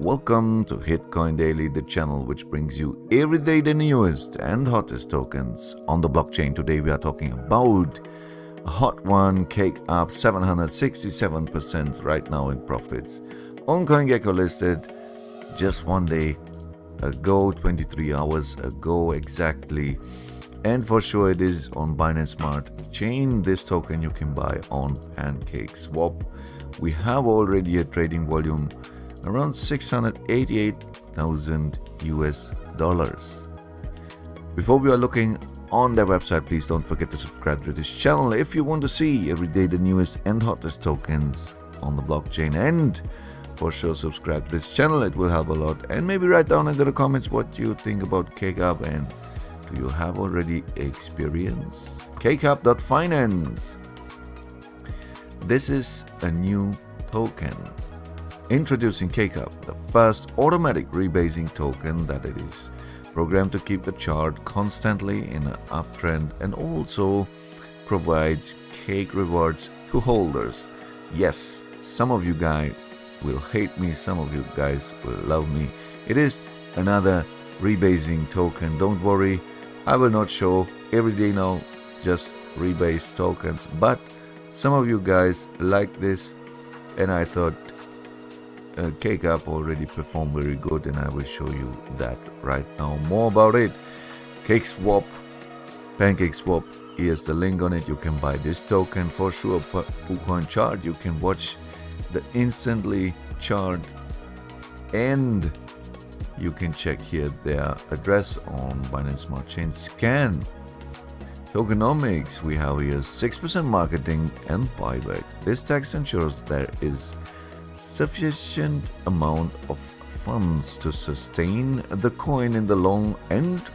Welcome to Hitcoin Daily, the channel which brings you every day the newest and hottest tokens on the blockchain. Today we are talking about a hot one, CakeUp, 767% right now in profits. On CoinGecko listed just one day ago, 23 hours ago exactly. And for sure it is on Binance Smart Chain. This token you can buy on Pancake Swap. We have already a trading volume around 688,000 US dollars. Before we are looking on their website, please don't forget to subscribe to this channel if you want to see every day the newest and hottest tokens on the blockchain. And for sure subscribe to this channel, it will help a lot. And maybe write down into the comments what you think about CakeUp and do you have already experience? CakeUp.finance. This is a new token. Introducing CakeUp, the first automatic rebasing token that it is programmed to keep the chart constantly in an uptrend and also provides cake rewards to holders. Yes, some of you guys will hate me, some of you guys will love me. It is another rebasing token. Don't worry, I will not show every day now just rebase tokens, but some of you guys like this and I thought CakeUp already performed very good and I will show you that right now. More about it. Pancake Swap, here's the link on it. You can buy this token for sure. Coin chart, you can watch the instantly chart and you can check here their address on Binance Smart Chain. Scan tokenomics, we have here 6% marketing and buyback. This tax ensures there is sufficient amount of funds to sustain the coin in the long end.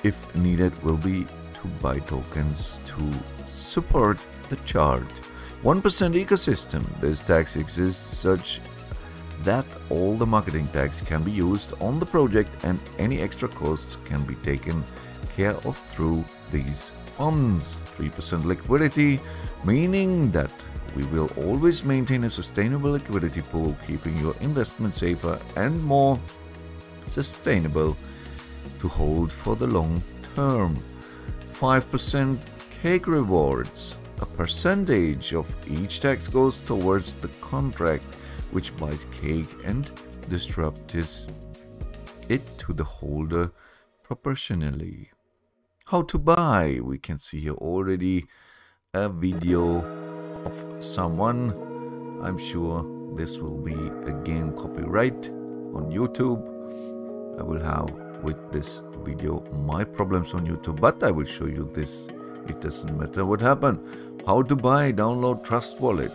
If needed, will be to buy tokens to support the chart. 1% ecosystem. This tax exists such that all the marketing tax can be used on the project and any extra costs can be taken care of through these funds. 3% liquidity, meaning that we will always maintain a sustainable liquidity pool, keeping your investment safer and more sustainable to hold for the long term. 5% cake rewards. A percentage of each tax goes towards the contract which buys cake and distributes it to the holder proportionally. How to buy? We can see here already a video of someone. I'm sure this will be again copyright on YouTube. I will have with this video my problems on YouTube, but I will show you this. It doesn't matter what happened. How to buy? Download Trust Wallet.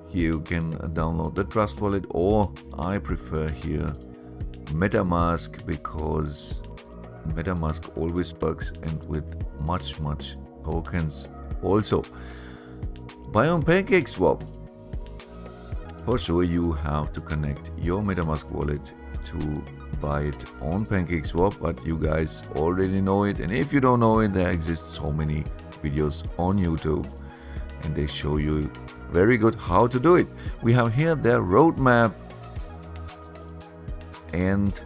Here you can download the Trust Wallet, or I prefer here MetaMask because MetaMask always works and with much tokens also. Buy on Pancake Swap. For sure you have to connect your MetaMask wallet to buy it on Pancake Swap, but you guys already know it, and if you don't know it, there exist so many videos on YouTube and they show you very good how to do it. We have here their roadmap and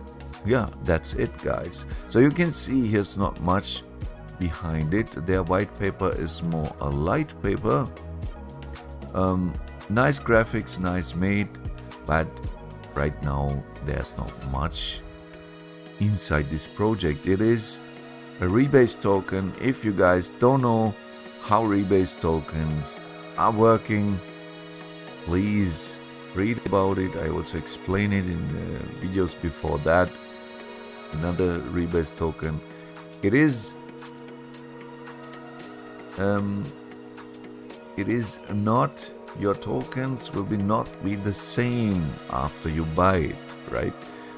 yeah, that's it guys. So you can see here's not much behind it. Their white paper is more a light paper. Nice graphics, nice made, but right now there's not much inside this project. It is a Rebase token. If you guys don't know how Rebase tokens are working, please read about it. I also explain it in videos before that. Another Rebase token. It is not, your tokens will not be the same after you buy it, right?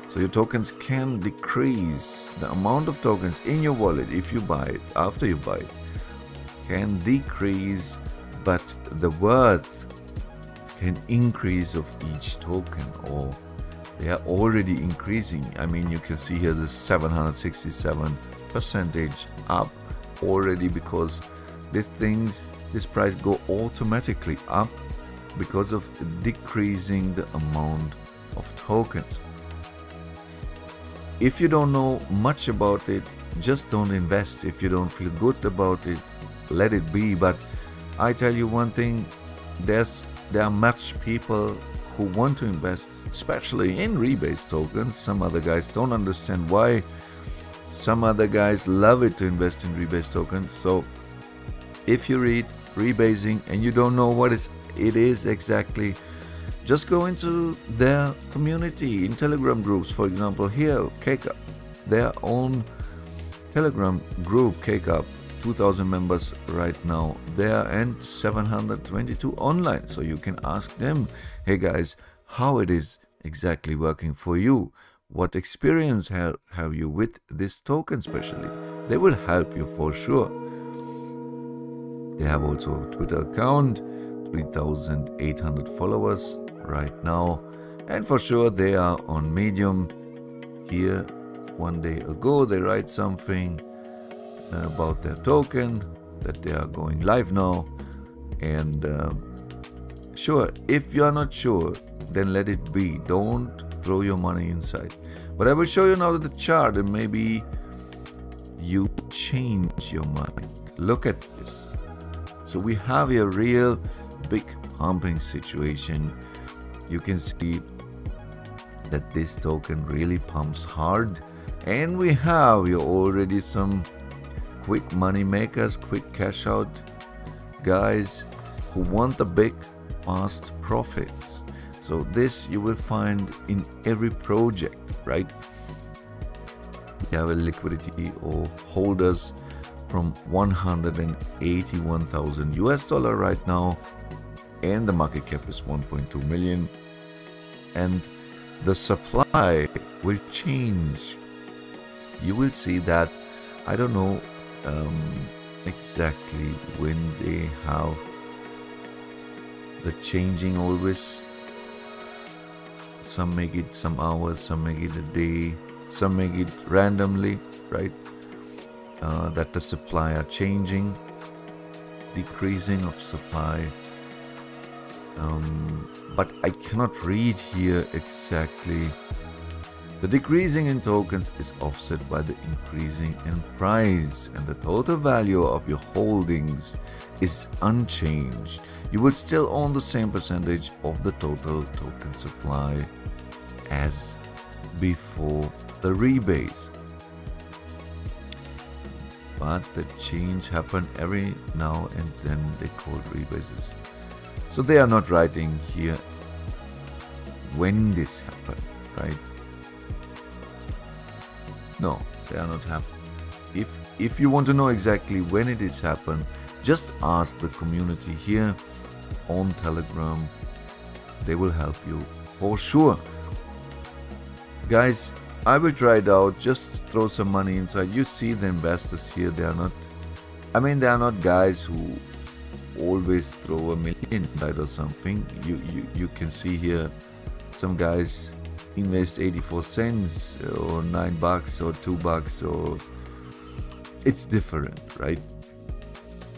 So your tokens can decrease. The amount of tokens in your wallet if you buy it, after you buy it, can decrease, but the worth can increase of each token, or they are already increasing. I mean, you can see here the 767% up already because this price go automatically up because of decreasing the amount of tokens. If you don't know much about it, just don't invest. If you don't feel good about it, let it be. But I tell you one thing, there are much people who want to invest, especially in Rebase tokens. Some other guys don't understand why. Some other guys love it to invest in Rebase tokens. So if you read Rebasing and you don't know what it is exactly, just go into their community in Telegram groups. For example, here, CakeUp, their own Telegram group, CakeUp, 2,000 members right now there and 722 online. So you can ask them, hey guys, how it is exactly working for you? What experience have you with this token especially? They will help you for sure. They have also a Twitter account, 3,800 followers right now, and for sure they are on Medium. Here, one day ago, they write something about their token that they are going live now. And sure, if you are not sure, then let it be. Don't throw your money inside. But I will show you now the chart and maybe you change your mind. Look at this. So we have a real big pumping situation. You can see that this token really pumps hard, and we have here already some quick money makers, quick cash out guys who want the big fast profits. So this you will find in every project, right? You have a liquidity or holders from 181,000 US dollar right now, and the market cap is 1.2 million, and the supply will change. You will see that, I don't know exactly when they have the changing always. Some make it some hours, some make it a day, some make it randomly, right? That the supply are changing, decreasing of supply. But I cannot read here exactly. The decreasing in tokens is offset by the increasing in price, and the total value of your holdings is unchanged. You will still own the same percentage of the total token supply as before the rebase. But the change happen every now and then. They call rebases. So they are not writing here when this happened, right? No, they are not happening. If you want to know exactly when it is happened, just ask the community here on Telegram. They will help you for sure. Guys, I will try it out. Just throw some money inside. You see the investors here, they are not, I mean, they are not guys who always throw $1 million inside or something. You can see here some guys invest 84 cents or $9 or $2 or it's different, right?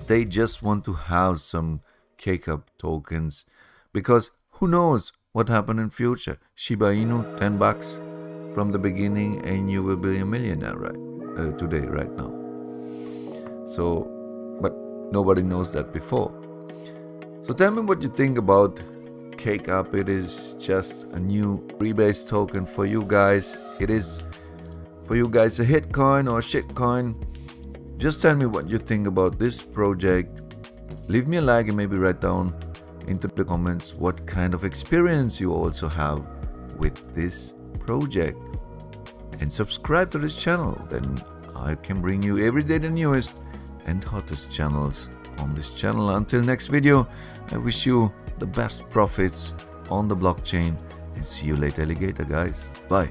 They just want to have some CakeUp tokens because who knows what happened in future. Shiba Inu, $10 from the beginning and you will be a millionaire right today, right now. So, but nobody knows that before. So tell me what you think about CakeUp. It is just a new Rebase token for you guys. It is for you guys a hit coin or a shit coin. Just tell me what you think about this project. Leave me a like and maybe write down into the comments what kind of experience you also have with this project. And subscribe to this channel, then I can bring you every day the newest and hottest channels on this channel. Until next video, I wish you the best profits on the blockchain and see you later, alligator guys. Bye.